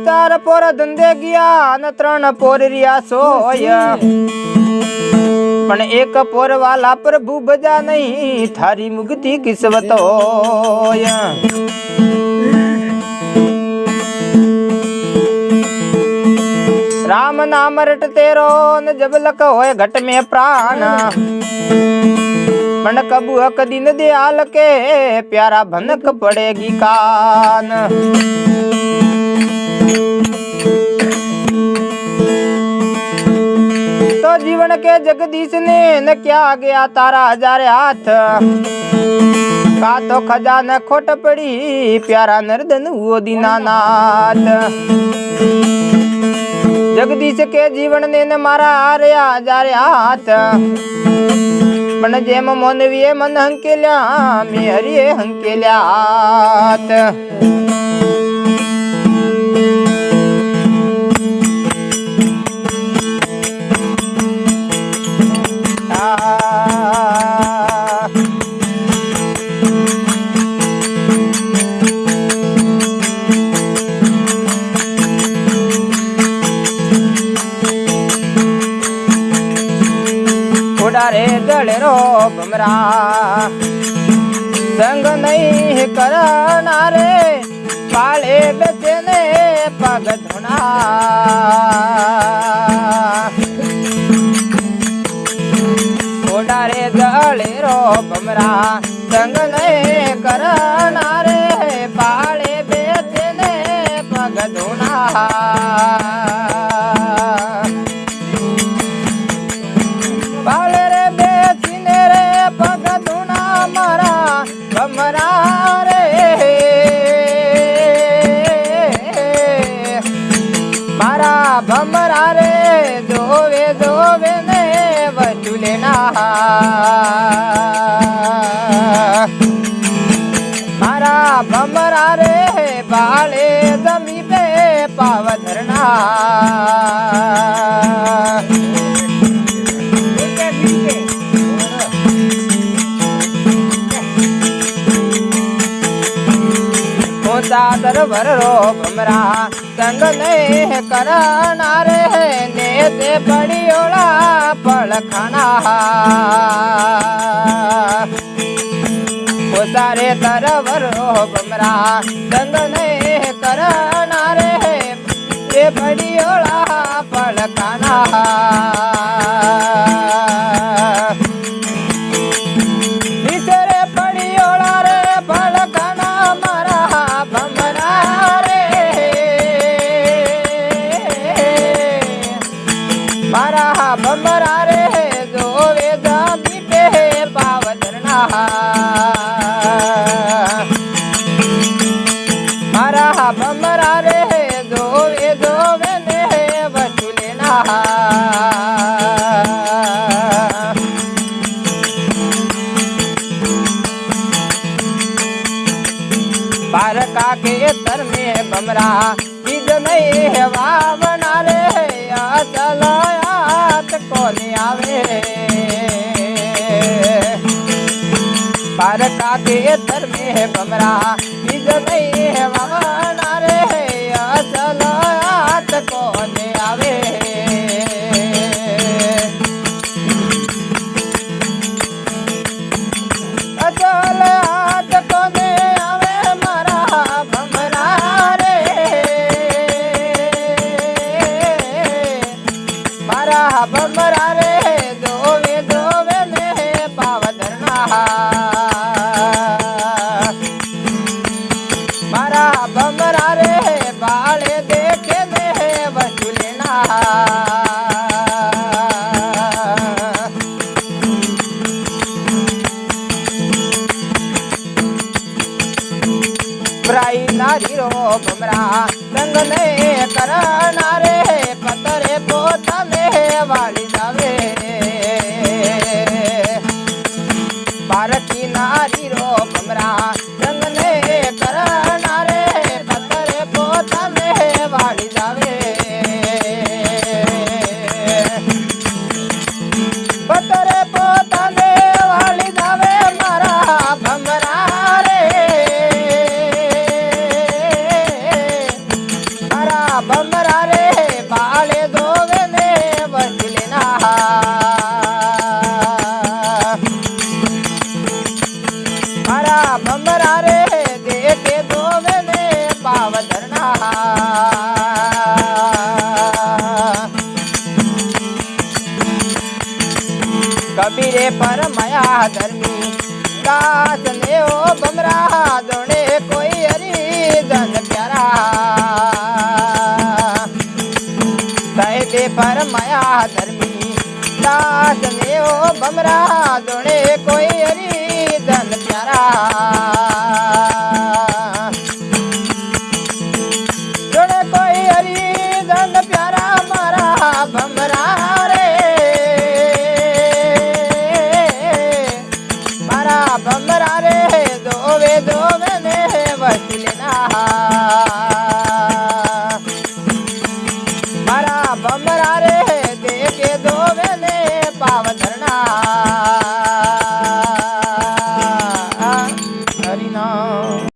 चार पोर धंधे गया न 3 पोर रिया सोय पण एक पोर वाला प्रभु बजा नहीं थारी मुक्ति किस्मत होय। राम नाम रट तेरो न जब लक होए घट में प्राण मन कबू हक दिन दयाल के प्यारा भनक पड़ेगी कान। तो जीवन के जगदीश ने न क्या गया तारा 1000 हाथ का तो खजाना खोट पड़ी प्यारा नरदन वो दीनानाथ। जगदीश के जीवन ने न मारा 1000 हाथ पण जेम मोनवीए मन हंकेल्या मी हरिये हंकेल्या हात। रे गले रो भमरा संग नहीं करना रे पाले बेचे ने पग धुना। रे गले रो भमरा संग नहीं करना रे पाले बेचे ने पग धुना। भमरा रे मारा भमरा रे जोवे जोवे ने वचुले ना। मारा भमरा रे बाले जमी पे पाव धरना। चादर भर रो भमरा संग नहीं करना रे नेते पड़ी ओला पल खाना। वो सारे तरवर रो भमरा संग नहीं करना रे ये पड़ी ओला पल खाना। बिचरे पड़ी ओला रे पल खाना मारा भमरा रे मारा भमरा रे जोवे जमी पे पाव धरना। मारा भमरा रे जोवे जोवे ने वचुलेना। पारका के तर में भमरा बीज नहीं है वावना रे चलायात कोने आवे। पारका के तर में भमरा बीज नहीं है वावना रे चलायात कोने आवे। चलायात कोने भमरा रे जोवे जोवे ने पाव धरना। मारा भमरा रे बाले देखे ने वचुलेना। बुराई नारी रो भमरा संग ने करना रे पतरे पोता ने वाली जावे। भारती नारी रो भमरा संग ने करना रे पतरे पोता ने वाली जावे। पतरे पोता ने वाली जावे मारा भमरा रे। मारा भमरा जोड़े कोई हरिजन प्यारा साहेबे फरमाया धर्मी दास ने ओ भमरा जोड़े कोई हरिजन प्यारा